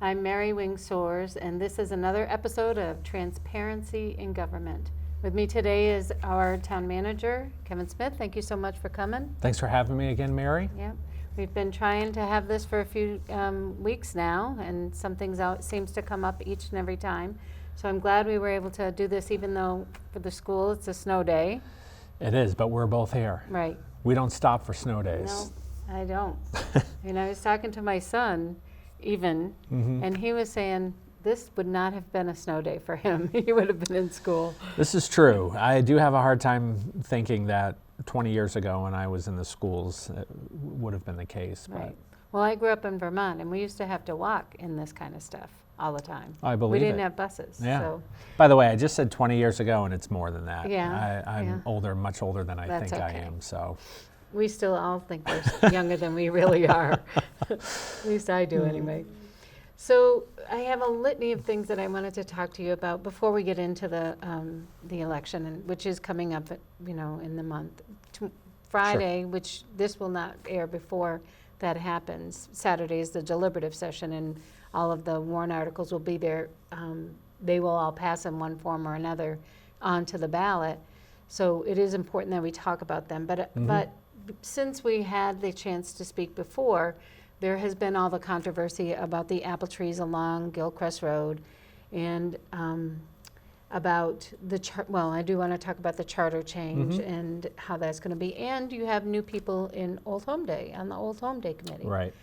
I'm Mary Wing Soares, and this is another episode of Transparency in Government. With me today is our town manager, Kevin Smith. Thank you so much for coming. Thanks for having me again, Mary. Yeah, we've been trying to have this for a few weeks now, and something seems to come up each and every time. So I'm glad we were able to do this, even though for the school it's a snow day. It is, but we're both here. Right. We don't stop for snow days. No, I don't. And I was talking to my son, and he was saying this would not have been a snow day for him. He would have been in school. This is true. I do have a hard time thinking that 20 years ago when I was in the schools, it would have been the case. Right. Well, I grew up in Vermont, and we used to have to walk in this kind of stuff all the time. I believe we didn't it. have buses. Yeah. So. By the way, I just said 20 years ago, and it's more than that. Yeah. I'm older, much older than I That's think okay. I am. So. We still all think we're younger than we really are. At least I do anyway. So I have a litany of things that I wanted to talk to you about before we get into the election, which is coming up, in the month. Friday, Sure. Which this will not air before that happens. Saturday is the deliberative session, and all of the warrant articles will be there. They will all pass in one form or another onto the ballot. So it is important that we talk about them. But since we had the chance to speak before, there has been all the controversy about the apple trees along Gilchrist Road, and about the I do want to talk about the charter change and how that's going to be. And you have new people in Old Home Day, on the Old Home Day Committee. Right.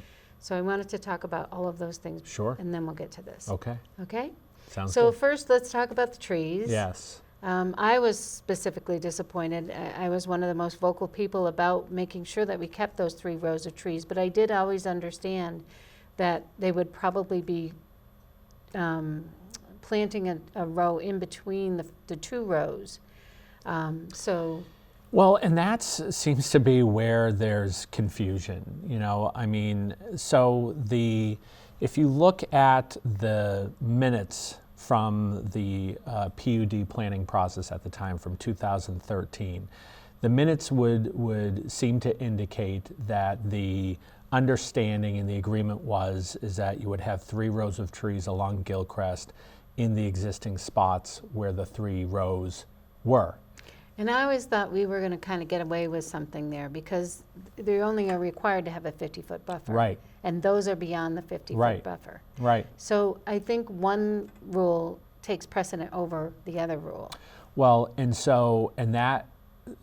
So I wanted to talk about all of those things. Sure. And then we'll get to this. Okay. Okay? Sounds So good. first, let's talk about the trees. Yes. I was specifically disappointed. I was one of the most vocal people about making sure that we kept those 3 rows of trees, but I did always understand that they would probably be planting a row in between the 2 rows. Well, and that seems to be where there's confusion. If you look at the minutes from the PUD planning process at the time from 2013, the minutes would seem to indicate that the understanding and the agreement is that you would have 3 rows of trees along Gilchrist in the existing spots where the 3 rows were. And I always thought we were going to kind of get away with something there, because they only are required to have a 50-foot buffer. Right. And those are beyond the 50-foot Right. buffer. Right. So I think one rule takes precedent over the other rule. Well, and that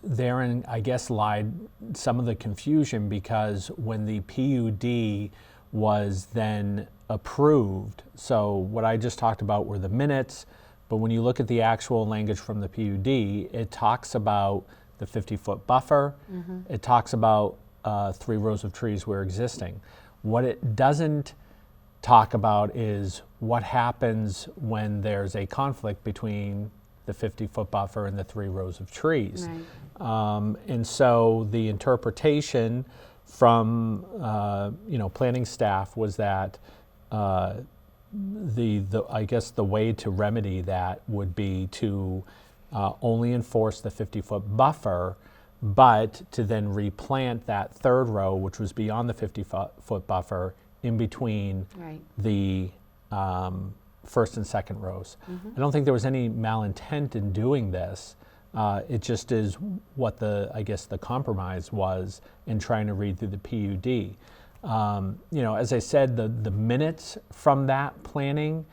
therein, I guess, lied some of the confusion, because when the PUD was then approved, so what I just talked about were the minutes, but when you look at the actual language from the PUD, it talks about the 50-foot buffer. It talks about 3 rows of trees were existing. What it doesn't talk about is what happens when there's a conflict between the 50-foot buffer and the 3 rows of trees. Right. And so the interpretation from planning staff was that I guess the way to remedy that would be to only enforce the 50-foot buffer, but to then replant that 3rd row, which was beyond the 50-foot buffer, in between Right. the 1st and 2nd rows. I don't think there was any malintent in doing this. It just is what the compromise was in trying to read through the PUD. As I said, the minutes from that planning,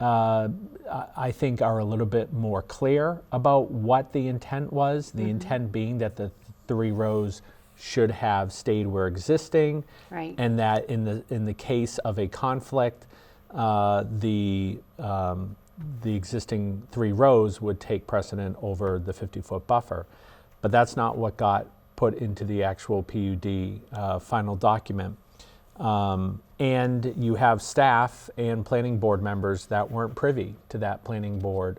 I think, are a little bit more clear about what the intent was. The intent being that the 3 rows should have stayed where existing, Right. and that in the case of a conflict, the existing 3 rows would take precedent over the 50-foot buffer. But that's not what got put into the actual PUD final document. And you have staff and planning board members that weren't privy to that planning board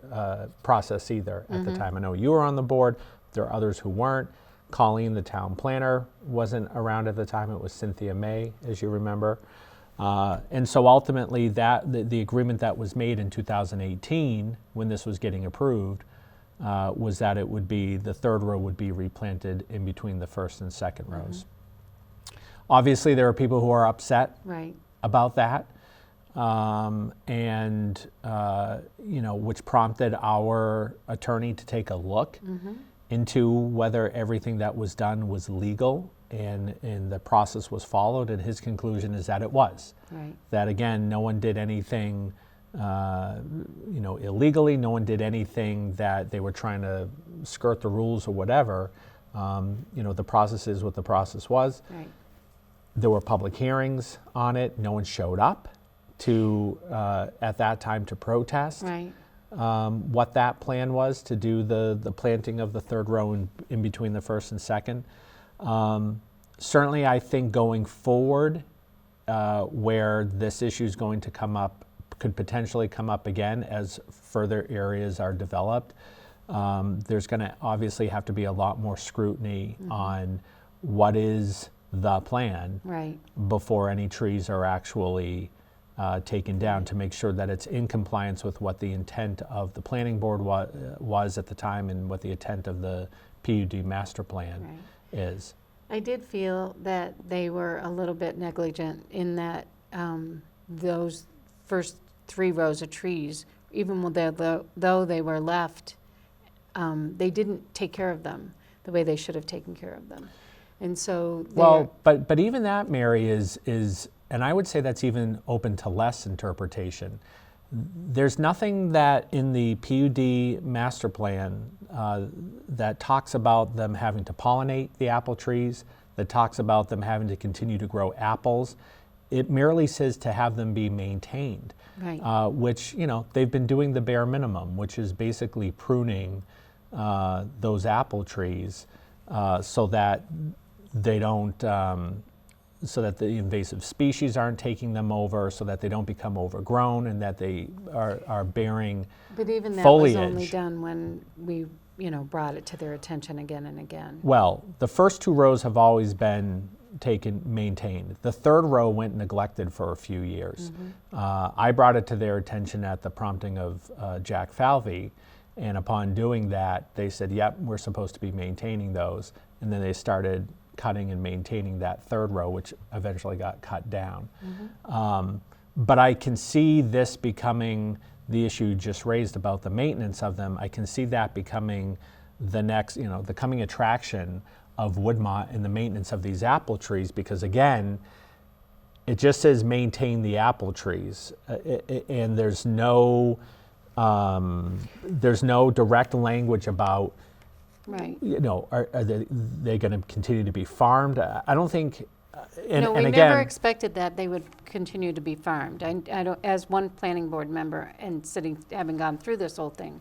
process either at the time. I know you were on the board. There are others who weren't. Colleen, the town planner, wasn't around at the time. It was Cynthia May, as you remember. And so ultimately, the agreement that was made in 2018, when this was getting approved, was that it would be, the 3rd row would be replanted in between the 1st and 2nd rows. Obviously, there are people who are upset Right. about that. and which prompted our attorney to take a look into whether everything that was done was legal and the process was followed. And his conclusion is that it was. Right. That again, no one did anything, illegally. No one did anything that they were trying to skirt the rules or whatever. The process is what the process was. Right. There were public hearings on it. No one showed up to at that time to protest Right. what that plan was to do the planting of the third row in between the first and second. Certainly, I think going forward, where this issue is going to come up, could potentially come up again as further areas are developed. There's going to obviously have to be a lot more scrutiny on what is the plan Right. before any trees are actually taken down, to make sure that it's in compliance with what the intent of the planning board was at the time and what the intent of the PUD master plan Right. is. I did feel that they were a little bit negligent in that those first 3 rows of trees, even though they were left, they didn't take care of them the way they should have taken care of them. And so but even that, Mary, is and I would say that's even open to less interpretation. There's nothing that in the PUD master plan that talks about them having to pollinate the apple trees, that talks about them having to continue to grow apples. It merely says to have them be maintained, Right. which, they've been doing the bare minimum, which is basically pruning those apple trees so that they don't, so that the invasive species aren't taking them over, so that they don't become overgrown and that they are bearing But even that foliage. was only done when we, brought it to their attention again and again. Well, the first 2 rows have always been maintained. The third row went neglected for a few years. I brought it to their attention at the prompting of Jack Falvey, and upon doing that, they said, yep, we're supposed to be maintaining those. And then they started cutting and maintaining that third row, which eventually got cut down. But I can see this becoming the issue you just raised about the maintenance of them. I can see that becoming the next, the coming attraction of Woodmont and the maintenance of these apple trees, because again, it just says maintain the apple trees, and there's no direct language about, Right. are they going to continue to be farmed? I don't think. And we again, never expected that they would continue to be farmed. I don't, as one planning board member and having gone through this whole thing,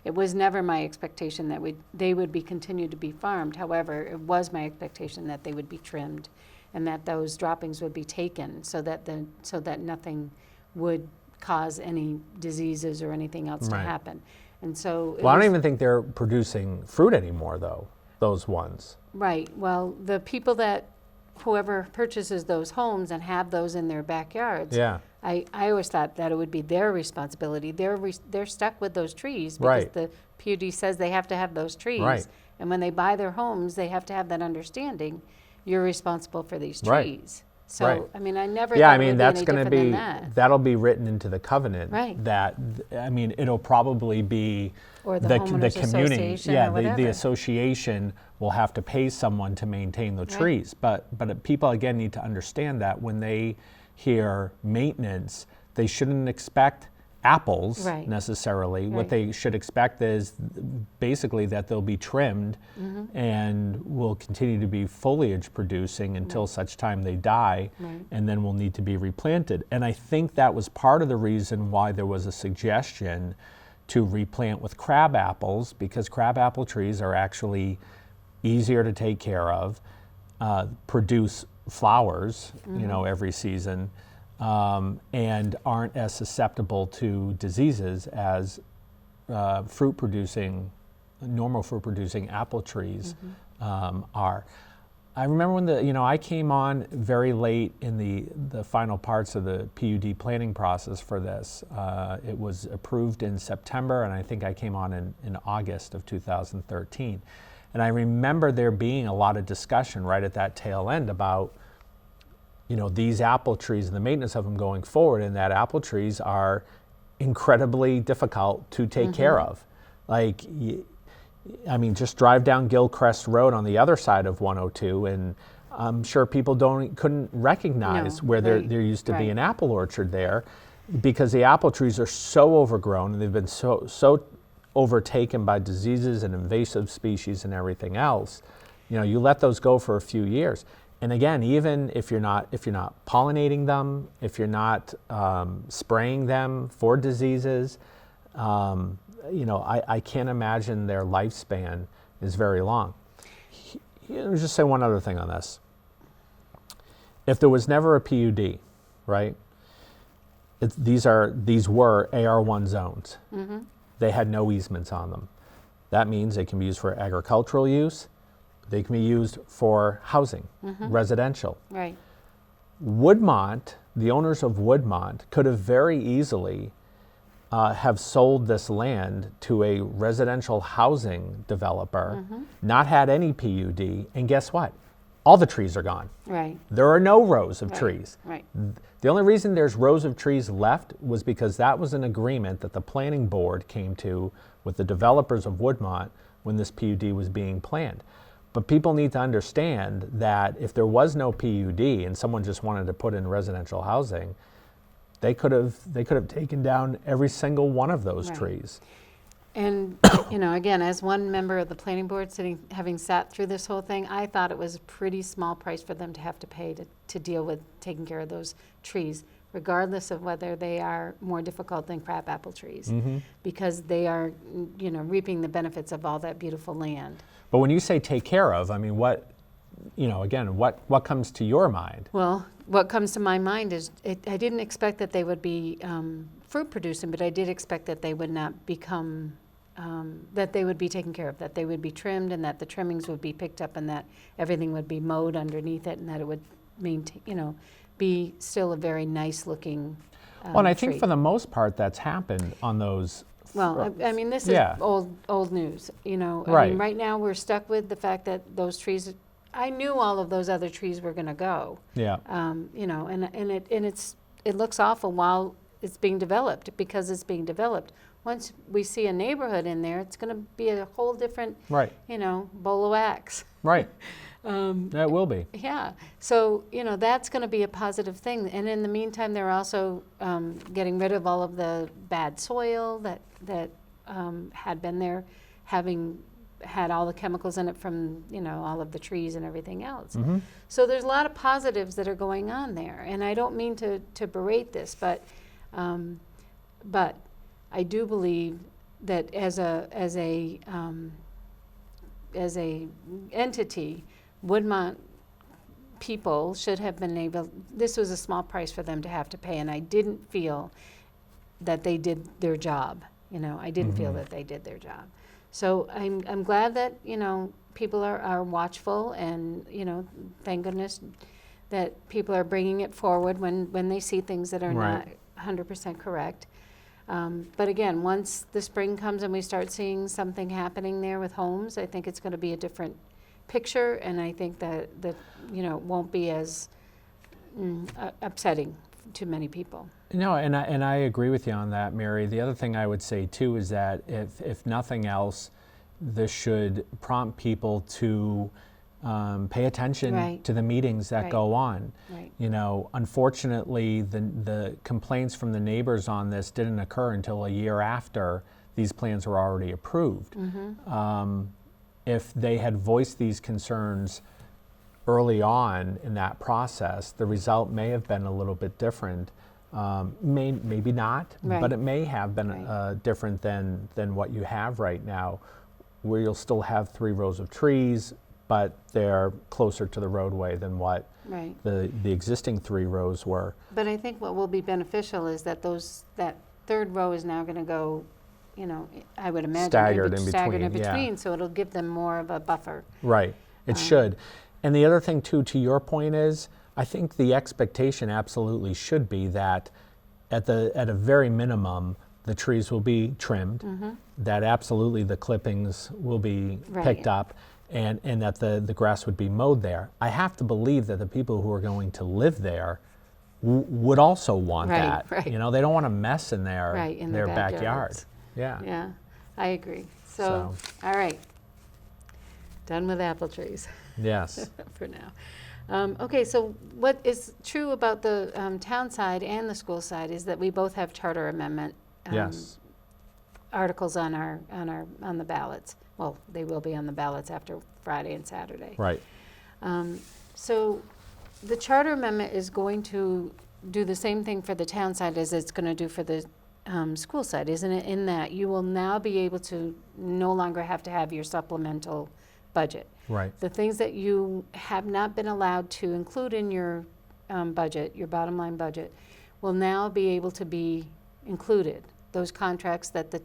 it was never my expectation that they would be continued to be farmed. However, it was my expectation that they would be trimmed and that those droppings would be taken so that nothing would cause any diseases or anything else to Right. happen. And so I don't even think they're producing fruit anymore, though, those ones. Right. Well, the people whoever purchases those homes and have those in their backyards, Yeah. I always thought that it would be their responsibility. They're stuck with those trees because Right. the PUD says they have to have those trees. Right. And when they buy their homes, they have to have that understanding. You're responsible for these Right. trees. So, Right. I mean, I never Yeah, thought I it mean, would that's be going any to different be, than that. that'll be written into the covenant. Right. That, I mean, it'll probably be Or the homeowners community. association Yeah, or the whatever. association will have to pay someone to maintain the Right. trees. But people, again, need to understand that when they hear maintenance, they shouldn't expect apples Right. necessarily. What Right. they should expect is basically that they'll be trimmed Mm-hmm. and will continue to be foliage producing until such time they die, Right. and then will need to be replanted. And I think that was part of the reason why there was a suggestion to replant with crab apples, because crab apple trees are actually easier to take care of, produce flowers, every season, and aren't as susceptible to diseases as normal fruit producing apple trees are. I remember when I came on very late in the final parts of the PUD planning process for this. It was approved in September, and I think I came on in August of 2013. And I remember there being a lot of discussion right at that tail end about these apple trees and the maintenance of them going forward, and that apple trees are incredibly difficult to take care of. Like, just drive down Gilcrest Road on the other side of 102, and I'm sure people couldn't recognize where there used to be an apple orchard there, because the apple trees are so overgrown and they've been so overtaken by diseases and invasive species and everything else. You let those go for a few years. And again, even if you're not pollinating them, if you're not spraying them for diseases, I can't imagine their lifespan is very long. Let me just say one other thing on this. If there was never a PUD, right? These were AR1 zones. They had no easements on them. That means they can be used for agricultural use. They can be used for housing, residential. Right. Woodmont, the owners of Woodmont, could have very easily have sold this land to a residential housing developer, not had any PUD, and guess what? All the trees are gone. Right. There are no rows of trees. Right. The only reason there's rows of trees left was because that was an agreement that the planning board came to with the developers of Woodmont when this PUD was being planned. But people need to understand that if there was no PUD and someone just wanted to put in residential housing, they could have taken down every single one of those trees. And, again, as one member of the planning board having sat through this whole thing, I thought it was a pretty small price for them to have to pay to deal with taking care of those trees, regardless of whether they are more difficult than crabapple trees, because they are, reaping the benefits of all that beautiful land. But when you say take care of, what comes to your mind? Well, what comes to my mind is I didn't expect that they would be fruit producing, but I did expect that they would not become, that they would be taken care of, that they would be trimmed, and that the trimmings would be picked up, and that everything would be mowed underneath it, and that it would maintain, be still a very nice looking Well, and I tree. think for the most part that's happened on those. Well, this is old news, Right. Right now we're stuck with the fact that those trees, I knew all of those other trees were going to go. Yeah. It looks awful while it's being developed, because it's being developed. Once we see a neighborhood in there, it's going to be a whole different, Right. bowl of wax. Right. That will be. Yeah, so, that's going to be a positive thing. And in the meantime, they're also getting rid of all of the bad soil that had been there, having had all the chemicals in it from, all of the trees and everything else. So there's a lot of positives that are going on there. And I don't mean to berate this, but I do believe that as a entity, Woodmont people should have been able, this was a small price for them to have to pay, and I didn't feel that they did their job. I didn't feel that they did their job. So I'm glad that, people are watchful, and, thank goodness that people are bringing it forward when they see things that are not 100% correct. But again, once the spring comes and we start seeing something happening there with homes, I think it's going to be a different picture, and I think that it won't be as upsetting to many people. No, and I agree with you on that, Mary. The other thing I would say too is that if nothing else, this should prompt people to pay attention to the meetings that go on. Right. Unfortunately, the complaints from the neighbors on this didn't occur until a year after these plans were already approved. If they had voiced these concerns early on in that process, the result may have been a little bit different. Maybe not, but it may have been different than what you have right now, where you'll still have 3 rows of trees, but they're closer to the roadway than what the existing 3 rows were. But I think what will be beneficial is that that 3rd row is now going to go, I would imagine Staggered in between, yeah. so it'll give them more of a buffer. Right, it should. And the other thing too, to your point is, I think the expectation absolutely should be that at a very minimum, the trees will be trimmed, that absolutely the clippings will be picked up, and that the grass would be mowed there. I have to believe that the people who are going to live there would also want Right, that. right. You know, they don't want to mess in Right, in their their backyard. backyards. Yeah. Yeah, I agree. So, all right, done with apple trees Yes. for now. Okay, so what is true about the town side and the school side is that we both have charter amendment Yes. articles on the ballots. Well, they will be on the ballots after Friday and Saturday. Right. So the charter amendment is going to do the same thing for the town side as it's going to do for the school side, isn't it? In that you will now be able to no longer have to have your supplemental budget. Right. The things that you have not been allowed to include in your budget, your bottom line budget, will now be able to be included. Those contracts that the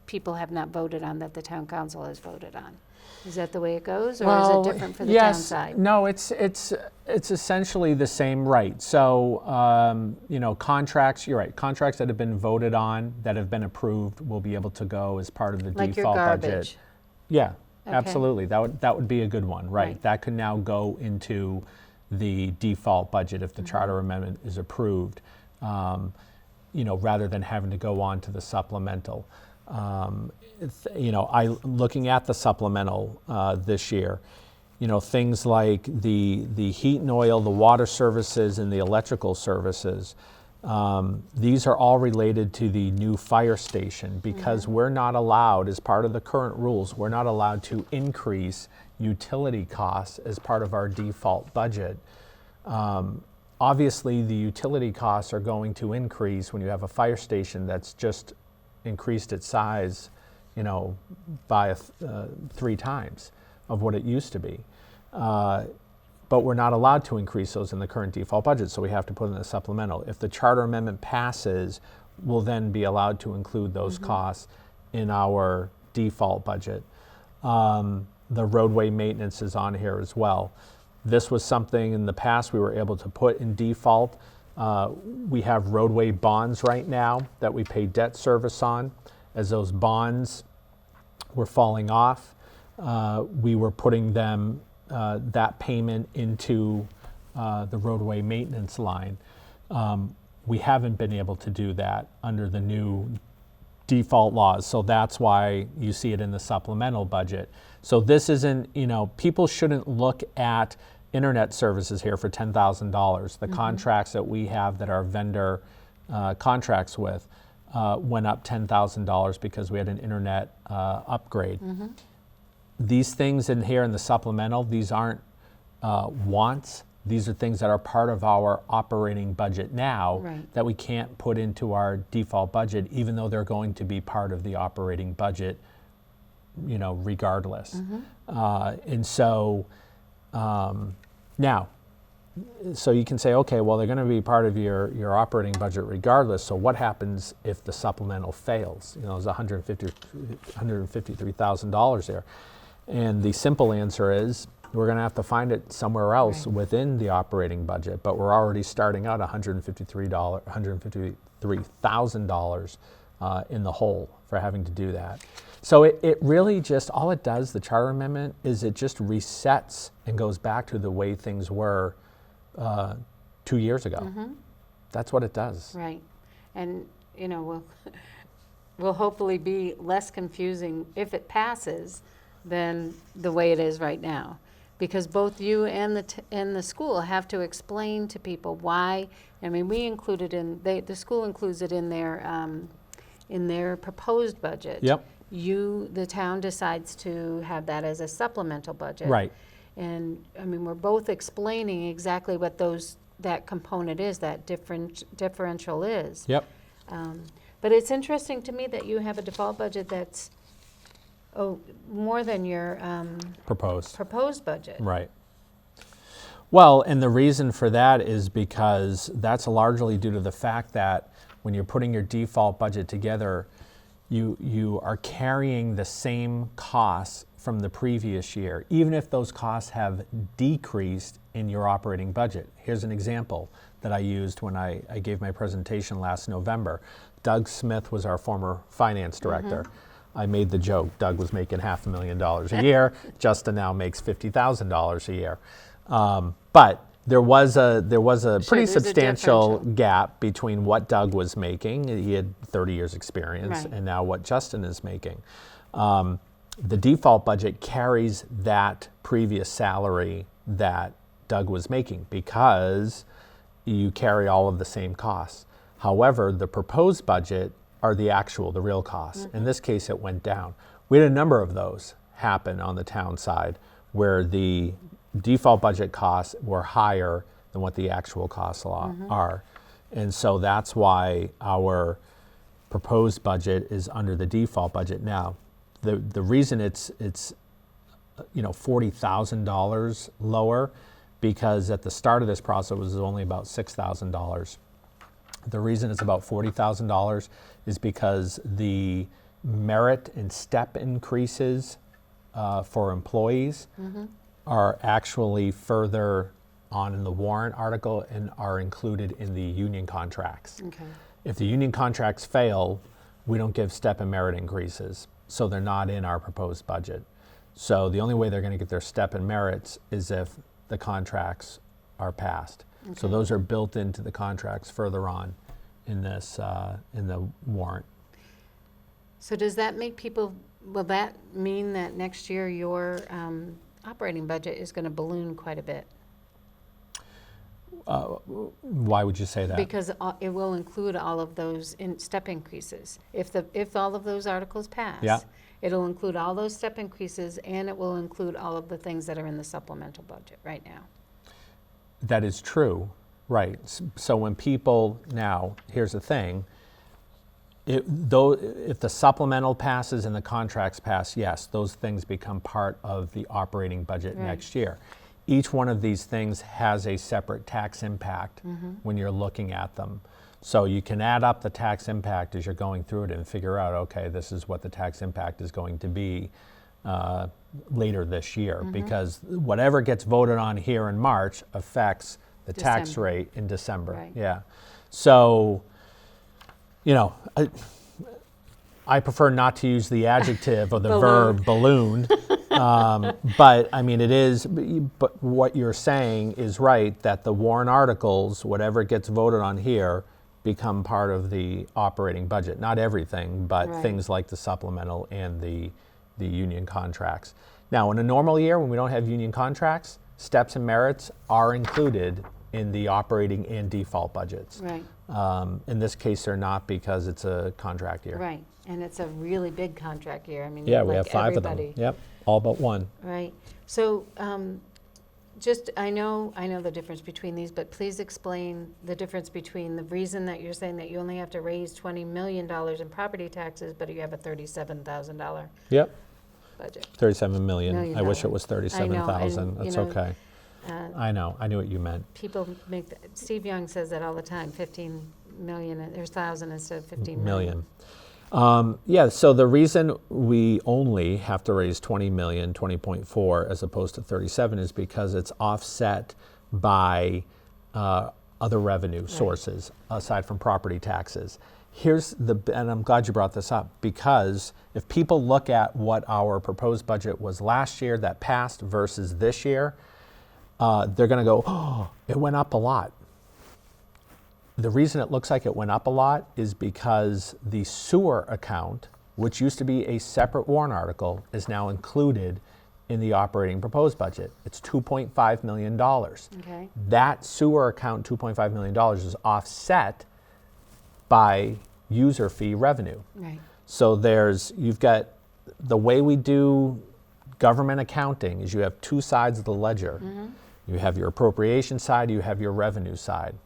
people have not voted on, that the town council has voted on. Is that the way it goes, or is it different for the town side? No, it's essentially the same, right? So, contracts, you're right, contracts that have been voted on, that have been approved, will be able to go as part of the Like your default budget. garbage. Yeah, Okay. absolutely. That would be a good one, right? Right. That could now go into the default budget if the Mm-hmm. charter amendment is approved, rather than having to go on to the supplemental. Looking at the supplemental this year, things like the heat and oil, the water services, and the electrical services, these are all related to the new fire station, because we're not allowed, as part of the current rules, we're not allowed to increase utility costs as part of our default budget. Obviously, the utility costs are going to increase when you have a fire station that's just increased its size, by 3 times of what it used to be. But we're not allowed to increase those in the current default budget, so we have to put in a supplemental. If the charter amendment passes, we'll then be allowed to include those costs in our default budget. The roadway maintenance is on here as well. This was something in the past we were able to put in default. We have roadway bonds right now that we pay debt service on. As those bonds were falling off, we were putting them, that payment into the roadway maintenance line. We haven't been able to do that under the new default laws, so that's why you see it in the supplemental budget. So this isn't, people shouldn't look at internet services here for $10,000. The contracts that we have that our vendor contracts with went up $10,000 because we had an internet upgrade. These things in here in the supplemental, these aren't wants. These are things that are part of our operating budget now, Right. that we can't put into our default budget, even though they're going to be part of the operating budget, regardless. And so now, so you can say, okay, well, they're going to be part of your operating budget regardless. So what happens if the supplemental fails? There's $153,000 there. And the simple answer is we're going to have to find it somewhere else Right. within the operating budget. But we're already starting out $153,000 in the hole for having to do that. So it really just, all it does, the charter amendment, is it just resets and goes back to the way things were 2 years ago. That's what it does. Right. And, will hopefully be less confusing if it passes than the way it is right now. Because both you and the school have to explain to people why. We include it the school includes it in their proposed budget. Yep. The town decides to have that as a supplemental budget. Right. And, we're both explaining exactly what that component is, that differential is. Yep. But it's interesting to me that you have a default budget that's, more than your proposed budget. Right. Well, and the reason for that is because that's largely due to the fact that when you're putting your default budget together, you are carrying the same costs from the previous year, even if those costs have decreased in your operating budget. Here's an example that I used when I gave my presentation last November. Doug Smith was our former finance director. I made the joke, Doug was making $500,000 a year, Justin now makes $50,000 a year. But there was a pretty there's a substantial differential. gap between what Doug was making, he had 30 years experience, Right. and now what Justin is making. The default budget carries that previous salary that Doug was making because you carry all of the same costs. However, the proposed budget are the real costs. In this case, it went down. We had a number of those happen on the town side where the default budget costs were higher than what the actual costs are. And so that's why our proposed budget is under the default budget now. The reason it's $40,000 lower, because at the start of this process it was only about $6,000. The reason it's about $40,000 is because the merit and step increases for employees are actually further on in the warrant article and are included in the union contracts. Okay. If the union contracts fail, we don't give step and merit increases, so they're not in our proposed budget. So the only way they're going to get their step and merits is if the contracts are passed. So Okay. those are built into the contracts further on in this in the warrant. So does that make people, will that mean that next year your operating budget is going to balloon quite a bit? Why would you say that? Because it will include all of those step increases. If all of those articles pass, Yeah. it'll include all those step increases, and it will include all of the things that are in the supplemental budget right now. That is true, right. So when people, now, here's the thing, if the supplemental passes and the contracts pass, yes, those things become part of the operating budget Right. next year. Each one of these things has a separate tax impact when you're looking at them. So you can add up the tax impact as you're going through it and figure out, okay, this is what the tax impact is going to be later this year, because whatever gets voted on here in March affects the tax December. rate in December. Right. Yeah. So, I prefer not to use the adjective or the verb balloon. But I mean, it is, but what you're saying is right, that the warrant articles, whatever gets voted on here, become part of the operating budget. Not everything, but Right. things like the supplemental and the union contracts. Now, in a normal year, when we don't have union contracts, steps and merits are included in the operating and default budgets. Right, In this case, they're not, because it's a contract year. right. And it's a really big contract year. I mean, Yeah, we like have 5 of them. everybody. Yep, all but one. Right. So, I know the difference between these, but please explain the difference between the reason that you're saying that you only have to raise $20 million in property taxes, but you have a $37,000 Yep, budget. 37 million. Million I wish it dollars. was I know, 37,000. and, That's you know, okay. I know, I knew what you meant. People Steve Young says that all the time, 15 million, there's 1,000 instead of 15 Million. Yeah, so the reason we only have to raise 20 million, 20.4 as opposed to 37 is because it's offset by other revenue sources aside from property taxes. And I'm glad you brought this up, because if people look at what our proposed budget was last year that passed versus this year, they're going to go, oh, it went up a lot. The reason it looks like it went up a lot is because the sewer account, which used to be a separate warrant article, is now included in the operating proposed budget. It's $2.5 million. Okay. That sewer account, $2.5 million, is offset by user fee revenue. Right. So you've got, the way we do government accounting is you have two sides of the ledger. You have your appropriation side, you have your revenue side.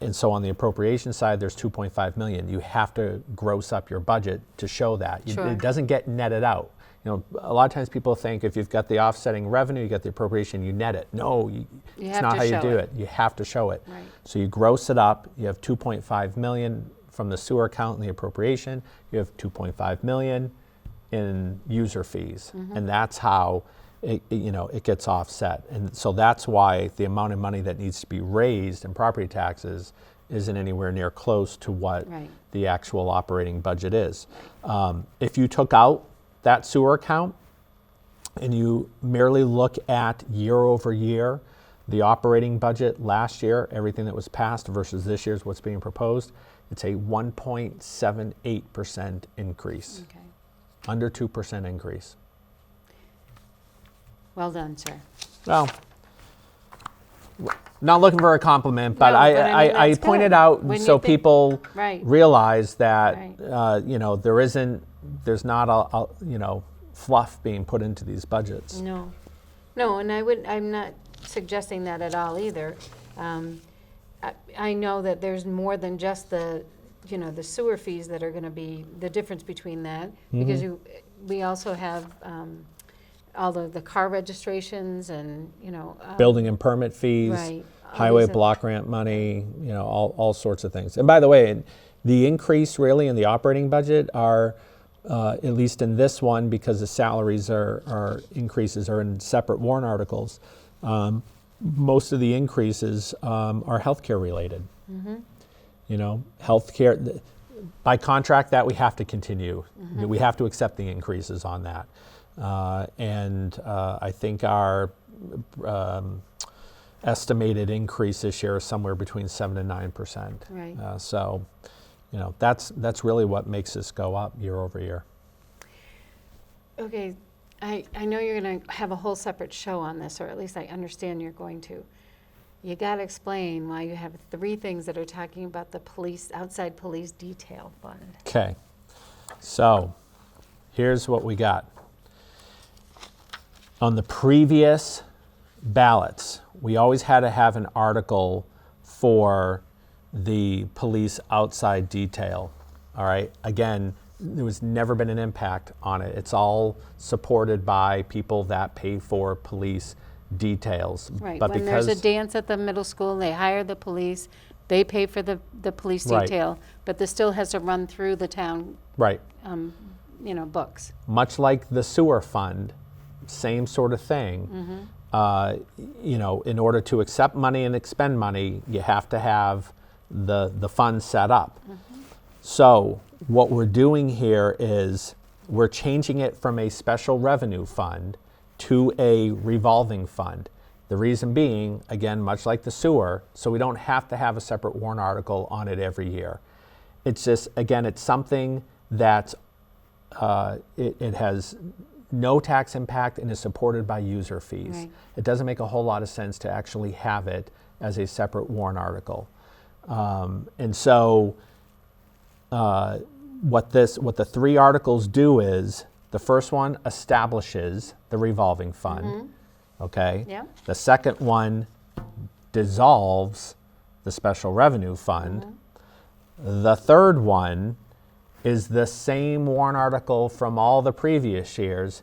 And so on the appropriation side, there's 2.5 million. You have to gross up your budget to show that. Sure. It doesn't get netted out. A lot of times people think if you've got the offsetting revenue, you get the appropriation, you net it. No, it's have not to how you show do it. it. You have to show it. Right. So you gross it up. You have 2.5 million from the sewer account and the appropriation. You have 2.5 million in user fees, and that's how it gets offset. And so that's why the amount of money that needs to be raised in property taxes isn't anywhere near close to what Right. the actual operating budget is. If you took out that sewer account and you merely look at year over year, the operating budget last year, everything that was passed versus this year's what's being proposed, it's a 1.78% increase, Okay. under 2% increase. Well done, sir. Well, not looking for a compliment, but No, I, but I mean, I that's pointed good. out When you so think- people Right. realize that, Right. there's not a fluff being put into these budgets. No, and I'm not suggesting that at all either. I know that there's more than just the sewer fees that are gonna be the difference between that. Because we also have, all the car registrations and, Building and permit fees, Right. All highway these are- block grant money, all sorts of things. And by the way, the increase really in the operating budget are, at least in this one, because the salaries increases are in separate warrant articles, most of the increases are healthcare related. Healthcare, by contract, that we have to continue. We have to accept the increases on that. And I think our estimated increase this year is somewhere between 7 and 9%. Right. So, that's really what makes this go up year over year. Okay, I know you're gonna have a whole separate show on this, or at least I understand you're going to. You gotta explain why you have 3 things that are talking about the outside police detail fund. Okay, so here's what we got. On the previous ballots, we always had to have an article for the police outside detail. All right, again, there was never been an impact on it. It's all supported by people that pay for police details. Right, But when there's a because dance at the middle school, they hire the police, they pay for the police Right. detail, but this still has to run through the town, right, books. much like the sewer fund, same sort of thing. In order to accept money and expend money, you have to have the fund set up. So what we're doing here is we're changing it from a special revenue fund to a revolving fund. The reason being, again, much like the sewer, so we don't have to have a separate warrant article on it every year. It's just, again, it's something that it has no tax impact and is supported by user fees. Right. It doesn't make a whole lot of sense to actually have it as a separate warrant article. And so what the 3 articles do is, the first one establishes the revolving fund, okay? Yeah. The second one dissolves the special revenue fund. The third one is the same warrant article from all the previous years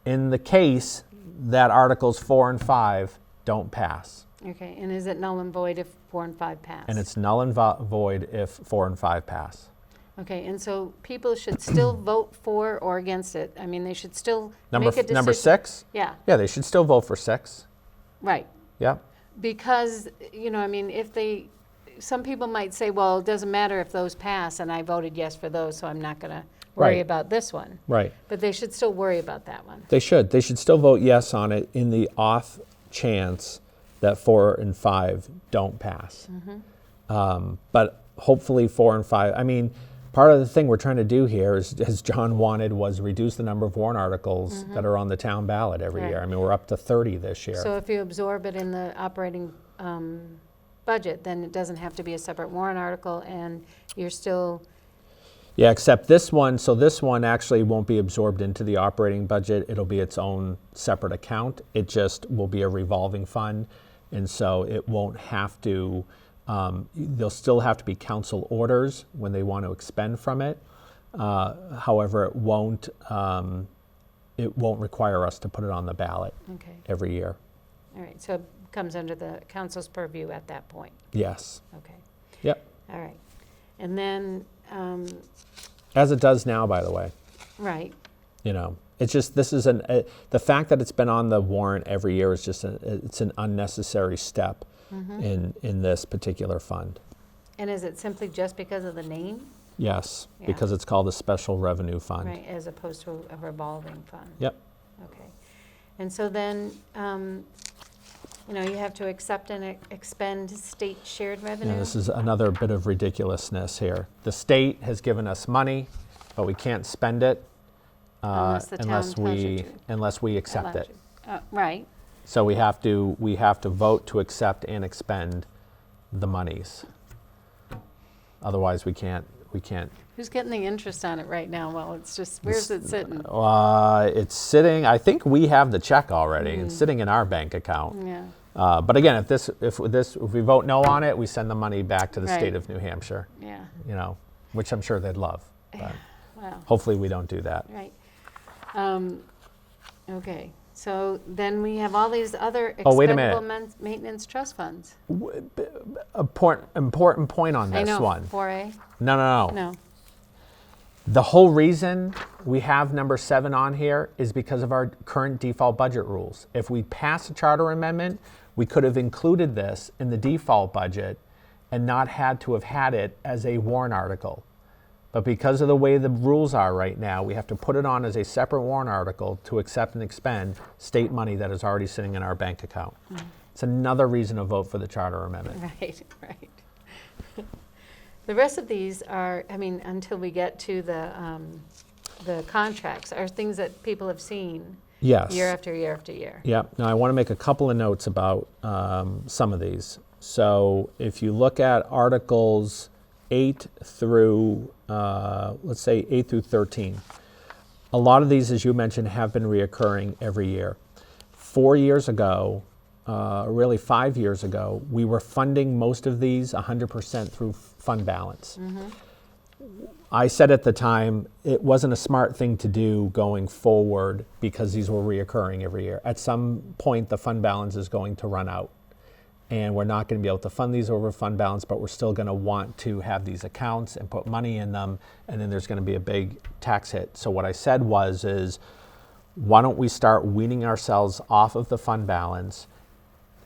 in the case that Articles 4 and 5 don't pass. Okay, and is it null and void if 4 and 5 pass? And it's null and void if 4 and 5 pass. Okay, and so people should still vote for or against it? I mean, they should still make a decision? Number 6? Yeah, Yeah, they should still vote for 6. right. Yep. Because, some people might say, well, it doesn't matter if those pass, and I voted yes for those, so I'm not going to worry Right. about this one. Right. But they should still worry about that one. They should. They should still vote yes on it in the off chance that 4 and 5 don't pass. But hopefully 4 and 5, part of the thing we're trying to do here is, as John wanted, was reduce the number of warrant articles that are on the town ballot every year. Right. We're up to 30 this year. So if you absorb it in the operating budget, then it doesn't have to be a separate warrant article, and you're still, Yeah, except this one, so this one actually won't be absorbed into the operating budget. It'll be its own separate account. It just will be a revolving fund. And so it won't have to, there'll still have to be council orders when they want to expend from it. However, it won't require us to put it on the ballot okay, every year. all right, so it comes under the council's purview at that point, Yes. okay, Yep. all right. And then, As it does now, by the way. right, It's just, this is the fact that it's been on the warrant every year is just, it's an unnecessary step in this particular fund. And is it simply just because of the name? Yes, Yeah. because it's called a special revenue fund. Right, as opposed to a revolving fund? Yep. Okay. And so then, you have to accept and expend state shared revenue? Yeah, this is another bit of ridiculousness here. The state has given us money, but we can't spend it Unless the town tells you to. unless we accept Allows it. you. Right. So we have to vote to accept and expend the monies. Otherwise, we can't. Who's getting the interest on it right now? Well, it's just, where's it sitting? It's sitting. I think we have the check already. It's sitting in our bank account. Yeah. But again, if we vote no on it, we send the money back to the Right. state of New Hampshire. Yeah. Which I'm sure they'd love. But Wow. hopefully, we don't do that. Right. Okay. So then we have all these other Oh, wait a expendable minute. maintenance trust funds. Important point on I this know. one. 4A? No. No. The whole reason we have number 7 on here is because of our current default budget rules. If we pass a charter amendment, we could have included this in the default budget and not had to have had it as a warrant article. But because of the way the rules are right now, we have to put it on as a separate warrant article to accept and expend state money that is already sitting in our bank account. It's another reason to vote for the charter amendment. Right. The rest of these are, until we get to the contracts, are things that people have seen Yes. year after year after year. Yep. Now, I want to make a couple of notes about some of these. So if you look at Articles 8 through, let's say 8 through 13, a lot of these, as you mentioned, have been reoccurring every year. 4 years ago, really 5 years ago, we were funding most of these 100% through fund balance. I said at the time it wasn't a smart thing to do going forward because these were reoccurring every year. At some point, the fund balance is going to run out. And we're not going to be able to fund these over fund balance, but we're still going to want to have these accounts and put money in them, and then there's going to be a big tax hit. So what I said is, why don't we start weaning ourselves off of the fund balance,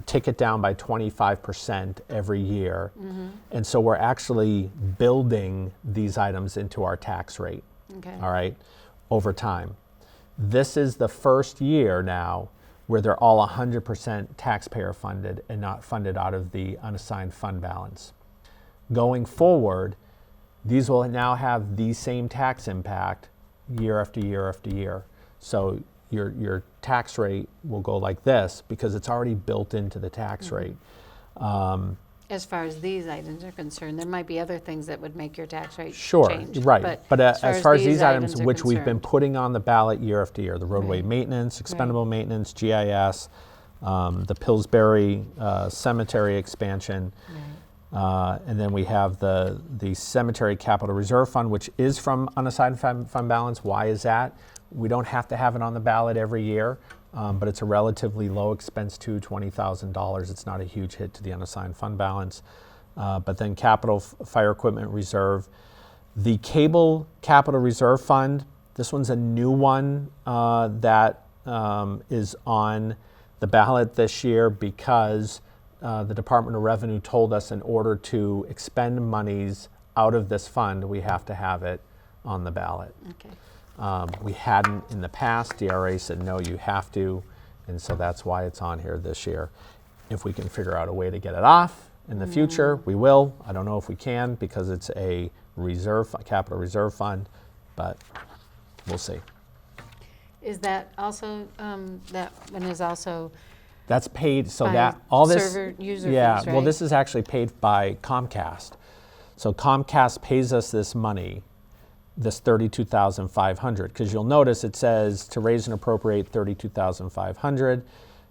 take it down by 25% every year, and so we're actually building these items into our tax rate, Okay. all right, over time. This is the first year now where they're all 100% taxpayer funded and not funded out of the unassigned fund balance. Going forward, these will now have the same tax impact year after year after year. So your tax rate will go like this because it's already built into the tax rate. As far as these items are concerned, there might be other things that would make your tax rate Sure, change. right. But as far as these items, are which we've been concerned. putting on the ballot year after year, the roadway Right. maintenance, expendable maintenance, GIS, the Pillsbury cemetery expansion, and then we have the cemetery capital reserve fund, which is from unassigned fund balance. Why is that? We don't have to have it on the ballot every year, but it's a relatively low expense too, $20,000. It's not a huge hit to the unassigned fund balance. But then capital fire equipment reserve. The cable capital reserve fund, this one's a new one that is on the ballot this year because the Department of Revenue told us in order to expend monies out of this fund, we have to have it on the ballot. Okay. We hadn't in the past. DRA said, no, you have to. And so that's why it's on here this year. If we can figure out a way to get it off in the future, we will. I don't know if we can because it's a capital reserve fund, but we'll see. Is that also, that one is also That's paid, so by that, all this. server user Yeah, fees, well, right? this is actually paid by Comcast. So Comcast pays us this money, this $32,500, because you'll notice it says to raise and appropriate $32,500.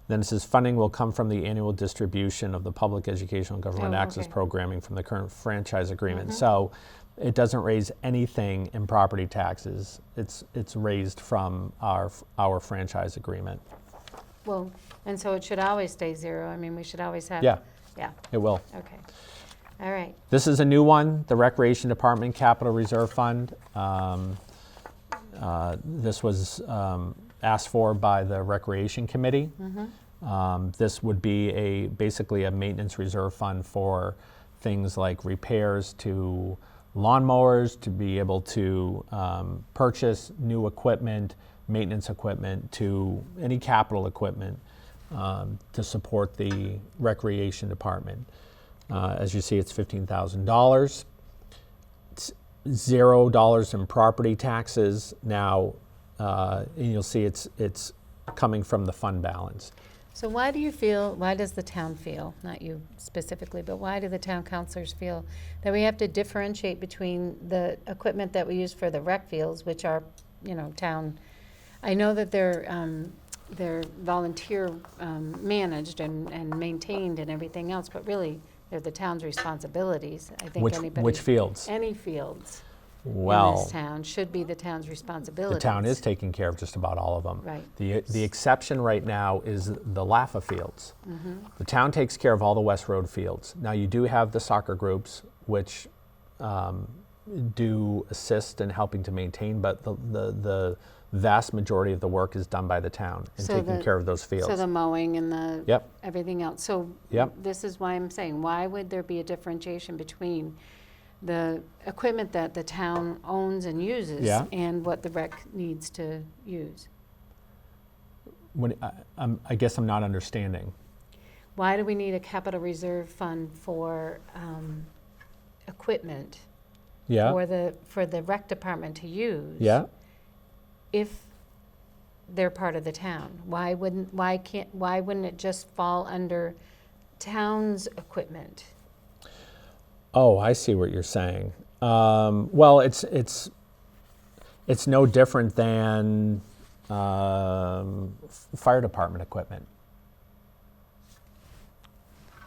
Then it says funding will come from the annual distribution of the public educational government Oh, access okay. programming from the current franchise agreement. So it doesn't raise anything in property taxes. It's raised from our franchise agreement. Well, and so it should always stay zero. I mean, we should always have. Yeah, Yeah, it will. okay. All right. This is a new one, the Recreation Department Capital Reserve Fund. This was asked for by the Recreation Committee. This would be basically a maintenance reserve fund for things like repairs to lawnmowers, to be able to purchase new equipment, maintenance equipment, to any capital equipment to support the recreation department. As you see, it's $15,000. It's $0 in property taxes now, and you'll see it's coming from the fund balance. So why does the town feel, not you specifically, but why do the town councilors feel that we have to differentiate between the equipment that we use for the rec fields, which are, town, I know that they're volunteer managed and maintained and everything else, but really, they're the town's responsibilities. I think Which fields? any fields in Well, this town should be the town's responsibility. the town is taking care of just about all of them. Right. The exception right now is the LAFA fields. The town takes care of all the West Road fields. Now, you do have the soccer groups, which do assist in helping to maintain, but the vast majority of the work is done by the town in So taking care of those fields. So the mowing and the Yep. everything else. So Yep. this is why I'm saying, why would there be a differentiation between the equipment that the town owns and uses Yeah. and what the rec needs to use? I guess I'm not understanding. Why do we need a capital reserve fund for equipment Yeah? for the rec department to use? Yeah? If they're part of the town? Why wouldn't it just fall under town's equipment? Oh, I see what you're saying. Well, it's no different than fire department equipment.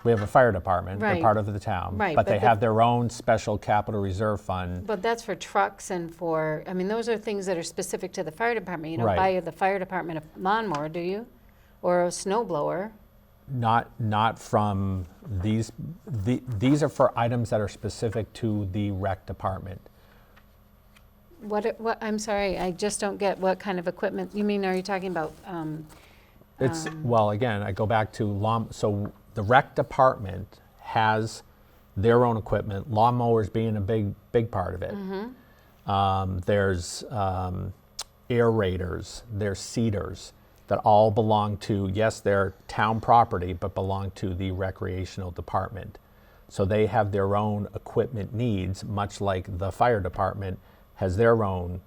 We have a fire department. They're Right. part of the town. Right, But but they the- have their own special capital reserve fund. But that's for trucks and those are things that are specific to the fire department. You don't Right. buy the fire department a lawnmower, do you? Or a snow blower? Not from these. These are for items that are specific to the rec department. What, I'm sorry, I just don't get what kind of equipment, you mean, are you talking about, Well, again, I go back to so the rec department has their own equipment, lawnmowers being a big part of it. There's aerators, there's seeders that all belong to, yes, they're town property, but belong to the recreational department. So they have their own equipment needs, much like the fire department has their own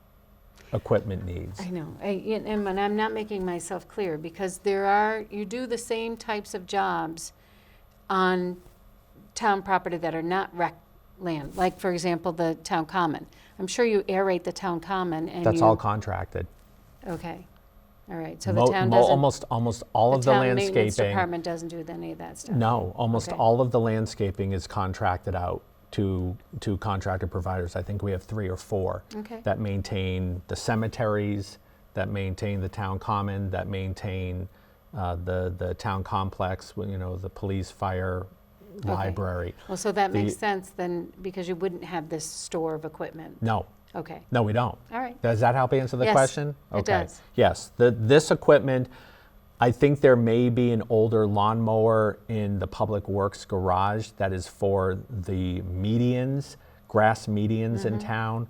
equipment needs. I know, and I'm not making myself clear, because you do the same types of jobs on town property that are not rec land, like, for example, the town common. I'm sure you aerate the town common and That's all contracted. Okay, all right, so the town doesn't. Almost all of the town maintenance landscaping. department doesn't do any of that stuff? No, almost Okay. all of the landscaping is contracted out to contracted providers. I think we have 3 or 4 Okay. that maintain the cemeteries, that maintain the town common, that maintain the town complex, the police, fire, Okay. library. Well, so that makes The- sense then, because you wouldn't have this store of equipment. No, Okay, no, we don't. all right. Does that help answer the Yes, question? it Okay. does. Yes, this equipment, I think there may be an older lawnmower in the Public Works garage that is for the medians, grass medians in town,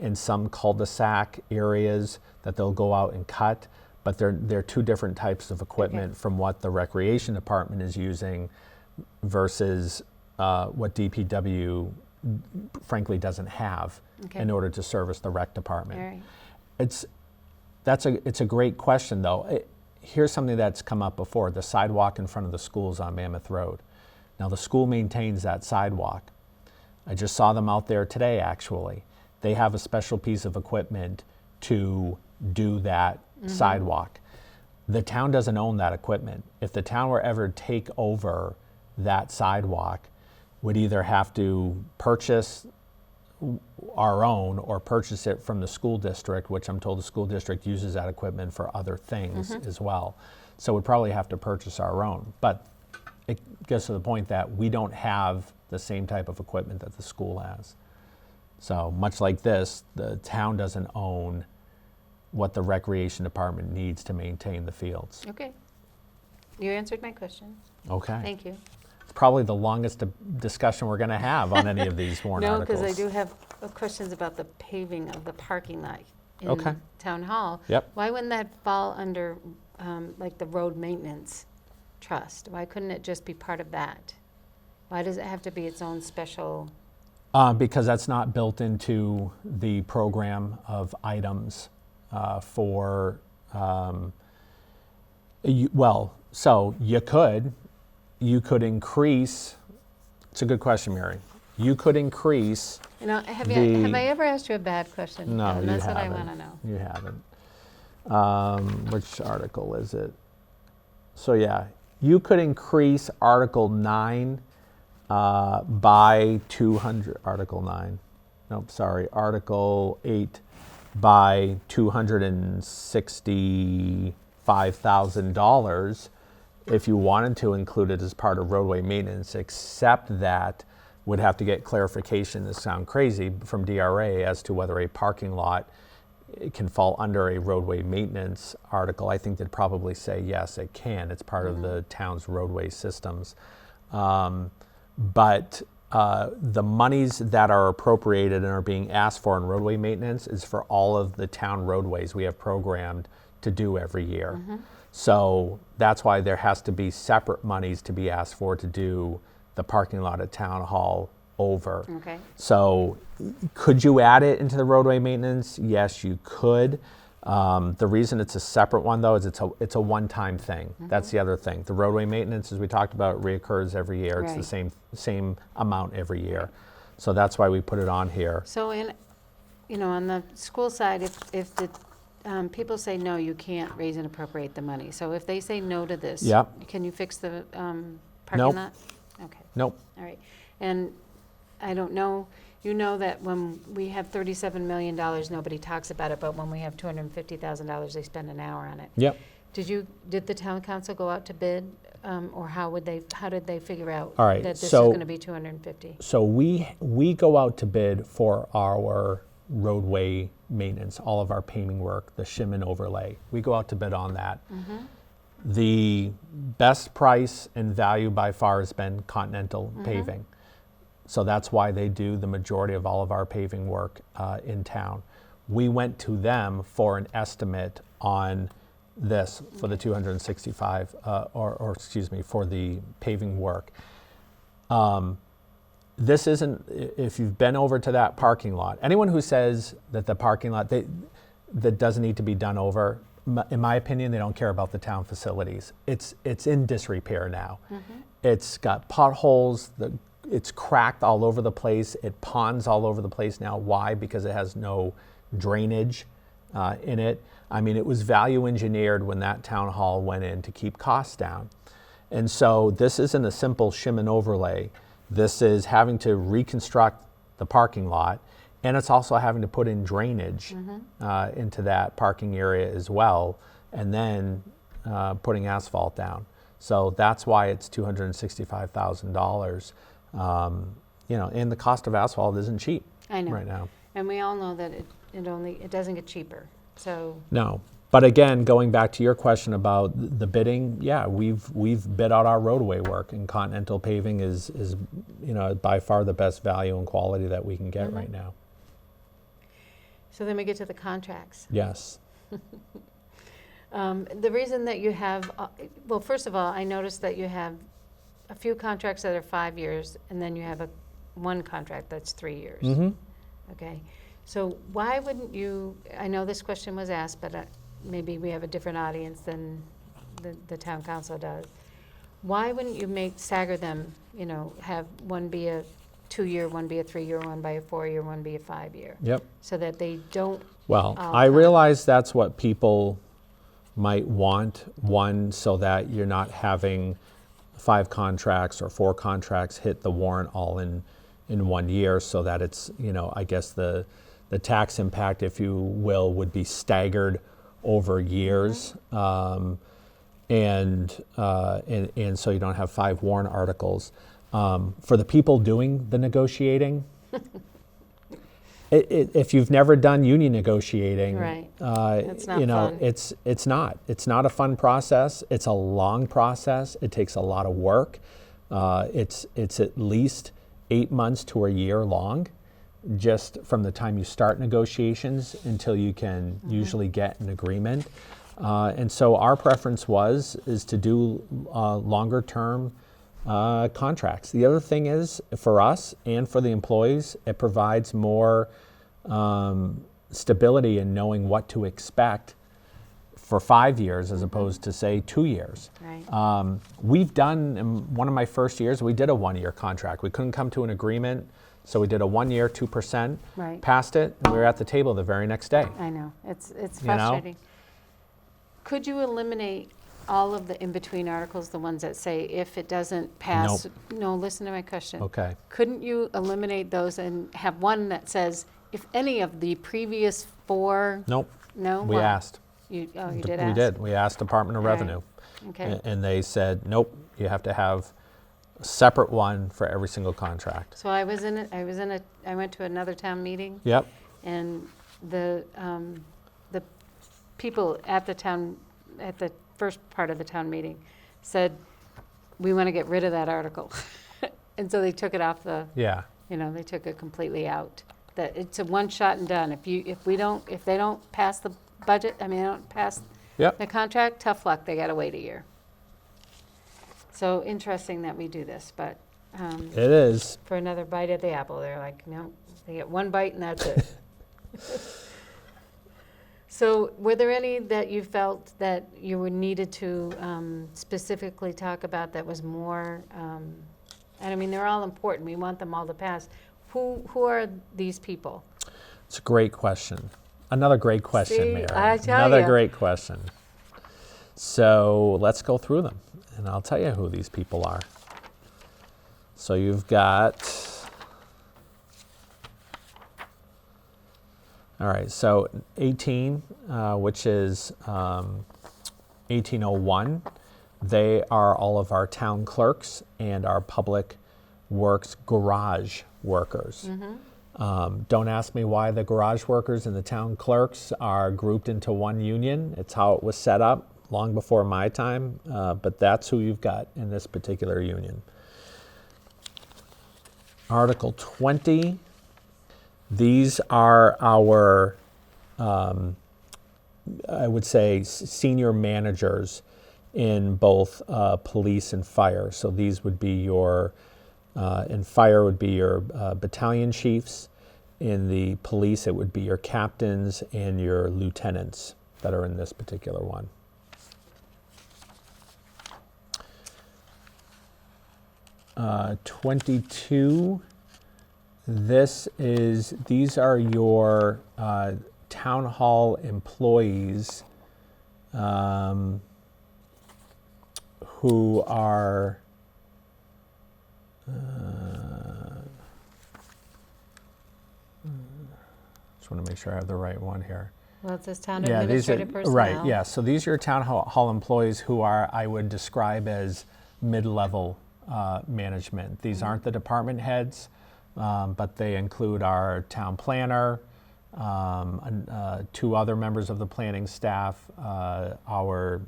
in some cul-de-sac areas that they'll go out and cut. But they're 2 different types of equipment from what the Recreation Department is using versus what DPW frankly doesn't have Okay. in order to service the rec department. All right. It's a great question, though. Here's something that's come up before: the sidewalk in front of the schools on Mammoth Road. Now, the school maintains that sidewalk. I just saw them out there today, actually. They have a special piece of equipment to do that sidewalk. The town doesn't own that equipment. If the town were ever to take over that sidewalk, we'd either have to purchase our own or purchase it from the school district, which I'm told the school district uses that equipment for other things as well. So we'd probably have to purchase our own. But it gets to the point that we don't have the same type of equipment that the school has. So much like this, the town doesn't own what the recreation department needs to maintain the fields. Okay. You answered my question. Okay. Thank you. It's probably the longest discussion we're going to have on any of these warrant No, articles. because I do have questions about the paving of the parking lot Okay. in Town Hall. Yep. Why wouldn't that fall under, like, the road maintenance trust? Why couldn't it just be part of that? Why does it have to be its own special? Because that's not built into the program of items for, so you could increase, it's a good question, Mary. You could increase, You know, have I ever asked you a bad question? no, you That's what I haven't. want to know. You haven't. Which article is it? So yeah, you could increase Article 9 by 200, Article 9, nope, sorry, Article 8 by $265,000 if you wanted to include it as part of roadway maintenance, except that would have to get clarification, this sounds crazy, from DRA as to whether a parking lot can fall under a roadway maintenance article. I think they'd probably say, yes, it can. It's part of the town's roadway systems. But the monies that are appropriated and are being asked for in roadway maintenance is for all of the town roadways we have programmed to do every year. So that's why there has to be separate monies to be asked for to do the parking lot at Town Hall over. Okay. So could you add it into the roadway maintenance? Yes, you could. The reason it's a separate one, though, is it's a one-time thing. That's the other thing. The roadway maintenance, as we talked about, reoccurs every year. It's the Right. same amount every year. So that's why we put it on here. So on the school side, if the people say, no, you can't raise and appropriate the money. So if they say no to this. Yep. Can you fix the parking Nope. lot? Okay. Nope. All right. And I don't know, you know that when we have $37 million, nobody talks about it, but when we have $250,000, they spend an hour on it. Yep. Did the town council go out to bid, or how did they figure out All right, that this is so- going to be 250? So we go out to bid for our roadway maintenance, all of our paving work, the shim and overlay. We go out to bid on that. The best price and value by far has been Continental Paving. So that's why they do the majority of all of our paving work in town. We went to them for an estimate on this for the 265, or excuse me, for the paving work. This isn't, if you've been over to that parking lot, anyone who says that the parking lot, that doesn't need to be done over, in my opinion, they don't care about the town facilities. It's in disrepair now. It's got potholes, it's cracked all over the place, it ponds all over the place now. Why? Because it has no drainage in it. I mean, it was value engineered when that town hall went in to keep costs down. And so this isn't a simple shim and overlay. This is having to reconstruct the parking lot, and it's also having to put in drainage into that parking area as well, and then putting asphalt down. So that's why it's $265,000. And the cost of asphalt isn't cheap I know. right now. And we all know that it doesn't get cheaper. So, No. But again, going back to your question about the bidding, yeah, we've bid out our roadway work, and Continental Paving is by far the best value and quality that we can get right now. so then we get to the contracts. Yes. The reason that you have, well, first of all, I noticed that you have a few contracts that are 5 years, and then you have one contract that's 3 years. Okay. So why wouldn't you, I know this question was asked, but maybe we have a different audience than the town council does. Why wouldn't you stagger them, have one be a 2-year, one be a 3-year, one be a 4-year, one be a 5-year? Yep. So that they don't. Well, all I come. realize that's what people might want, one, so that you're not having 5 contracts or 4 contracts hit the warrant all in 1 year, so that it's, I guess the tax impact, if you will, would be staggered over years. And so you don't have 5 warrant articles. For the people doing the negotiating, if you've never done union negotiating, Right. It's not fun. It's not a fun process. It's a long process. It takes a lot of work. It's at least 8 months to a year long, just from the time you start negotiations until you can usually get an agreement. And so our preference is to do longer term contracts. The other thing is, for us and for the employees, it provides more stability in knowing what to expect for 5 years as opposed to, say, 2 years. Right. We've done, in one of my first years, we did a 1-year contract. We couldn't come to an agreement, so we did a 1 year, 2%, Right. passed it, and we were at the table the very next day. I know, it's You know? frustrating. Could you eliminate all of the in-between articles, the ones that say if it doesn't pass? No, listen to my question. Okay. Couldn't you eliminate those and have one that says, if any of the previous 4? Nope, No? we Why? asked. You did We ask? did. We asked Department of All right. Revenue. Okay. And they said, nope, you have to have a separate one for every single contract. So I went to another town meeting, Yep. and the people at the first part of the town meeting said, we want to get rid of that article. And so they took it off Yeah. they took it completely out. That it's a one shot and done. If they don't pass the budget, they don't pass Yep. the contract, tough luck, they gotta wait a year. So interesting that we do this, but It is. for another bite at the apple, they're like, no, they get one bite and that's it. So were there any that you felt that you were needed to specifically talk about that was more, and I mean, they're all important, we want them all to pass. Who are these people? It's a great question. Another great question, See, Mary. I tell Another ya. great question. So let's go through them, and I'll tell you who these people are. So you've got, all right, so 18, which is 1801, they are all of our town clerks and our public works garage workers. Don't ask me why the garage workers and the town clerks are grouped into one union. It's how it was set up long before my time, but that's who you've got in this particular union. Article 20, these are our, I would say, senior managers in both police and fire. So these would be your, in fire would be your battalion chiefs. In the police, it would be your captains and your lieutenants that are in this particular one. Uh, 22, these are your town hall employees who are just want to make sure I have the right one here. Well, it says town These are, administrative personnel. right, yeah. So these are your town hall employees who are, I would describe as mid-level management. These aren't the department heads, but they include our town planner, 2 other members of the planning staff, our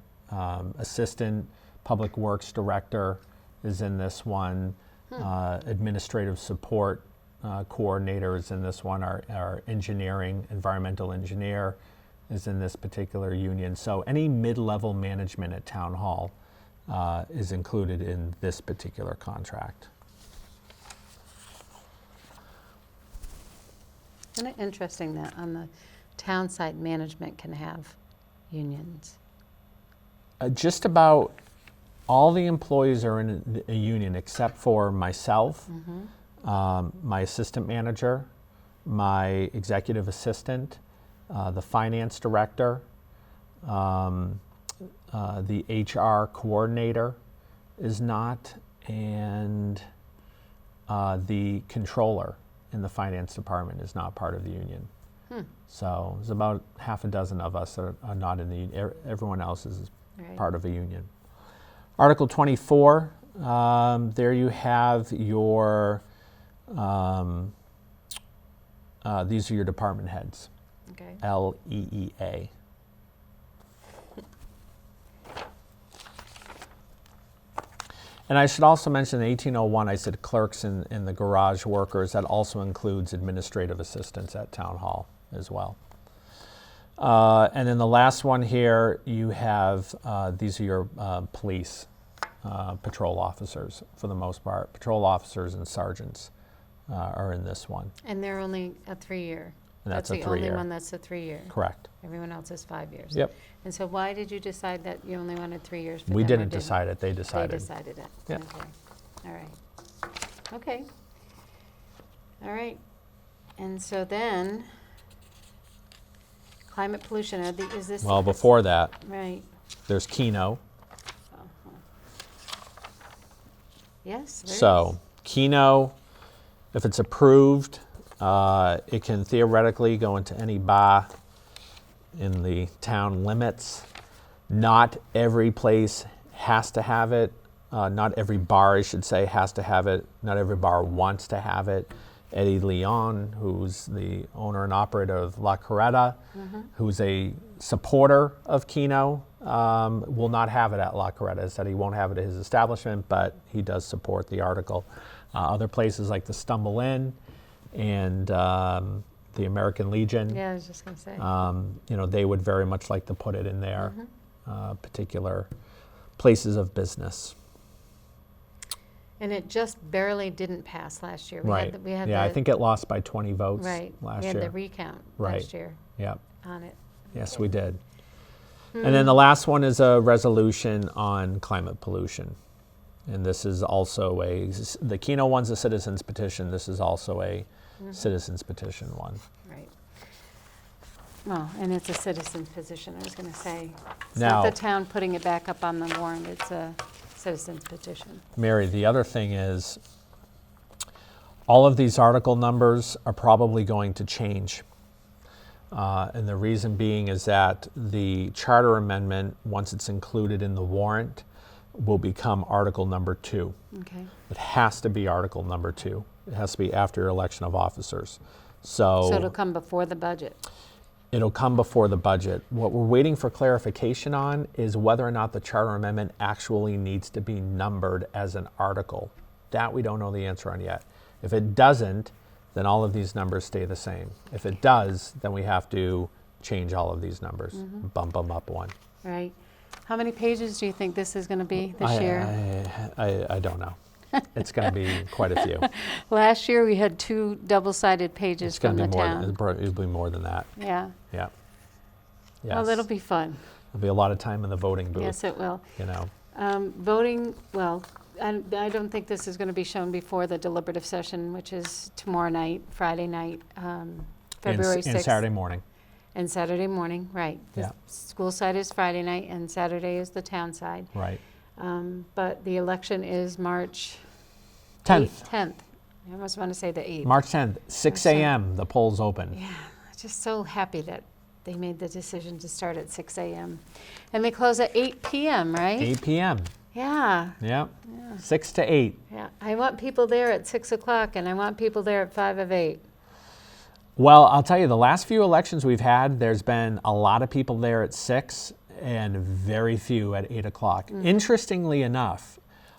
assistant public works director is in this one, administrative support coordinator is in this one, our environmental engineer is in this particular union. So any mid-level management at town hall is included in this particular contract. Isn't it interesting that on the town side, management can have unions? Just about all the employees are in a union except for myself, my assistant manager, my executive assistant, the finance director, the HR coordinator is not, and the controller in the finance department is not part of the union. So there's about half a dozen of us that are not in the union. Everyone else is part of a union. Article 24, there you have your, these are your department heads, Okay. LEEA. And I should also mention, in 1801, I said clerks and the garage workers. That also includes administrative assistants at town hall as well. And then the last one here, you have, these are your police patrol officers for the most part. Patrol officers and sergeants are in this one. And they're only a 3-year. And that's a the only 3-year. one that's a 3-year. Correct. Everyone else is 5 years. Yep. And so why did you decide that you only wanted 3 years for We them, or didn't decide it. They decided. They decided it. Yep. Okay. All right. Okay. All right. And so then, climate pollution, is this? Well, before that, Right. there's Keno. Uh-huh. Yes, there So Keno, if it's approved, it can theoretically go into any bar in the town limits. Not every place has to have it. Not every bar, I should say, has to have it. Not every bar wants to have it. Eddie Leon, who's the owner and operator of La Coretta, who's a supporter of Keno, will not have it at La Coretta. He said he won't have it at his establishment, but he does support the article. Other places like the Stumble Inn and the American Legion, Yeah, I was just going to say. they would very much like to put it in their particular places of business. And it just barely didn't pass last year. Right. We had I the, think it lost by 20 votes right. last We had year. the recount Right. last year Yep. on it. Yes, we did. And then the last one is a resolution on climate pollution. And this is also the Keno one's a citizen's petition. This is also a citizen's petition one. Right. Well, and it's a citizen's petition, I was going to say. It's Now- not the town putting it back up on the warrant, it's a citizen's petition. Mary, the other thing is all of these article numbers are probably going to change. And the reason being is that the charter amendment, once it's included in the warrant, will become article number 2. Okay. It has to be article number 2. It has to be after your election of officers. So it'll come before the budget. It'll come before the budget. What we're waiting for clarification on is whether or not the charter amendment actually needs to be numbered as an article. That we don't know the answer on yet. If it doesn't, then all of these numbers stay the same. If it does, then we have to change all of these numbers, bump them up one. Right. How many pages do you think this is going to be this year? I don't know. It's going to be quite a few. Last year, we had 2 double-sided pages It's going from to the be town. it'll be more than that. Yeah. Yeah. Yes. Well, that'll be fun. There'll be a lot of time in the voting booth. Yes, it will. Voting, well, I don't think this is going to be shown before the deliberative session, which is tomorrow night, Friday night, February 6th. and Saturday morning. And Saturday morning, right. The Yeah. school side is Friday night, and Saturday is the town side. Right. But the election is March 10th. 10th. I almost want to say the 8th. March 10th, 6 March 10th. a.m. The polls open. Yeah, just so happy that they made the decision to start at 6 a.m. And they close at 8 p.m., right? 8 p.m. Yeah, Yep. 6 to 8. yeah. I want people there at 6 o'clock, and I want people there at 5 of 8. Well, I'll tell you, the last few elections we've had, there's been a lot of people there at 6 and very few at 8 o'clock. Interestingly enough,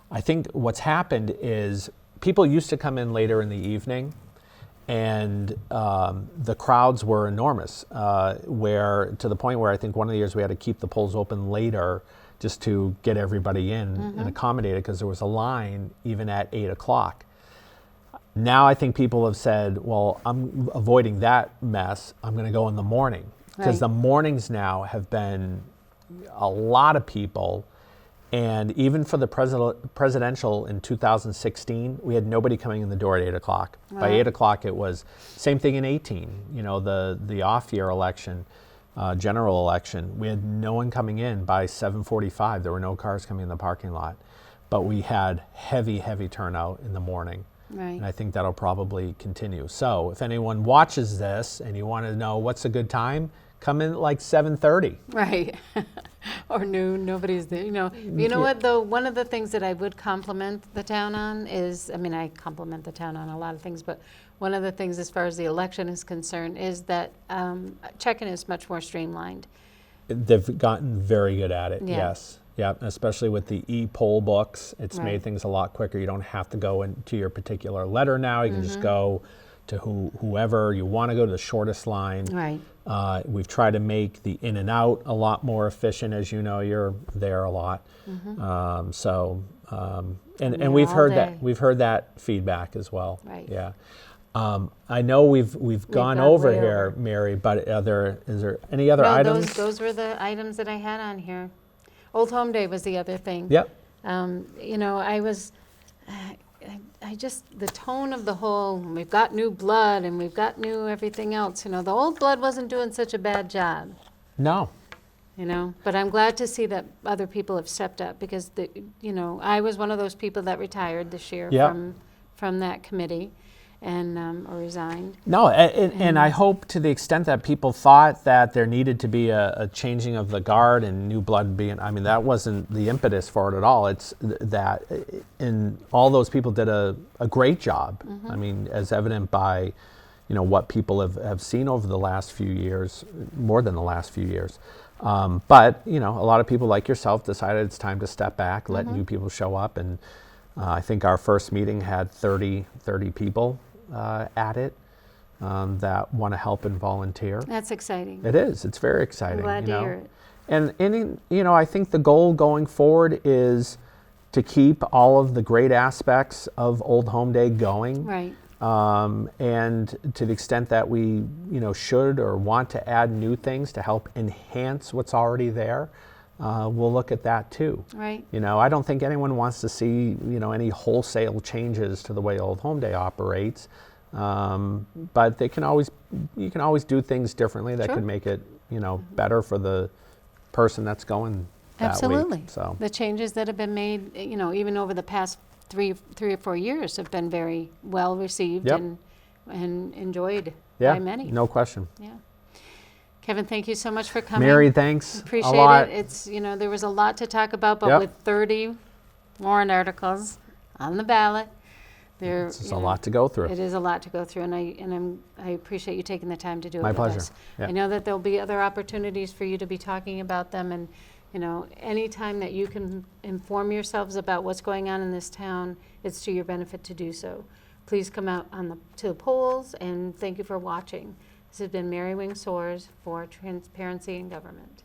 I think what's happened is people used to come in later in the evening, and the crowds were enormous, where to the point where I think one of the years we had to keep the polls open later just to get everybody in and accommodate it, because there was a line even at 8 o'clock. Now I think people have said, well, I'm avoiding that mess. I'm going to go in the morning. Because Right. the mornings now have been a lot of people. And even for the presidential in 2016, we had nobody coming in the door at 8 o'clock. By Wow. 8 o'clock, it was same thing in 18. You know, the off-year election, general election, we had no one coming in by 7:45. There were no cars coming in the parking lot. But we had heavy, heavy turnout in the morning. Right. And I think that'll probably continue. So if anyone watches this and you want to know what's a good time, come in at like 7:30. Right. Or noon, nobody's there. You know what, though? One of the things that I would compliment the town on is, I mean, I compliment the town on a lot of things, but one of the things as far as the election is concerned is that check-in is much more streamlined. They've gotten very good at it, Yeah. yes. Yeah, especially with the e-poll books, it's Right. made things a lot quicker. You don't have to go into your particular letter now. You can just go to whoever you want to go to, the shortest line. Right. We've tried to make the in and out a lot more efficient. As you know, you're there a lot. And there we've all heard day. we've heard that feedback as well. Right. Yeah. I know we've gone gone over way here, over. Mary, but is there any other No, items? those were the items that I had on here. Old Home Day was the other thing. Yep. You know, I just, the tone of the whole, we've got new blood and we've got new everything else, you know, the old blood wasn't doing such a bad job, No. you know, but I'm glad to see that other people have stepped up because you know, I was one of those people that retired this year Yep. from that committee and, or resigned. No, and I hope to the extent that people thought that there needed to be a changing of the guard and new blood being, I mean, that wasn't the impetus for it at all. It's that, and all those people did a great job. I mean, as evident by, you know, what people have seen over the last few years, more than the last few years. But, you know, a lot of people like yourself decided it's time to step back, let new people show up. And I think our first meeting had 30 people at it that want to help and volunteer. That's exciting. It is. It's very exciting. I'm glad you to know? hear it. And you know, I think the goal going forward is to keep all of the great aspects of Old Home Day going. Right. And to the extent that we, you know, should or want to add new things to help enhance what's already there, we'll look at that too. Right. You know, I don't think anyone wants to see, you know, any wholesale changes to the way Old Home Day operates. But you can always do things differently that Sure. could make it, you know, better for the person that's going that Absolutely. week. So The changes that have been made, you know, even over the past three or 4 years have been very well received Yep. and enjoyed yeah, by many. no question. Yeah. Kevin, thank you so much for coming. Mary, thanks Appreciate a lot. it. It's, you know, there was a lot to talk about, but Yep. with 30 warrant articles on the ballot, It's a lot to go through. It is a lot to go through, and I appreciate you taking the time to do it My with pleasure. us. Yeah. I know that there'll be other opportunities for you to be talking about them, and, you know, anytime that you can inform yourselves about what's going on in this town, it's to your benefit to do so. Please come out to the polls, and thank you for watching. This has been Mary Wing Soares for Transparency in Government.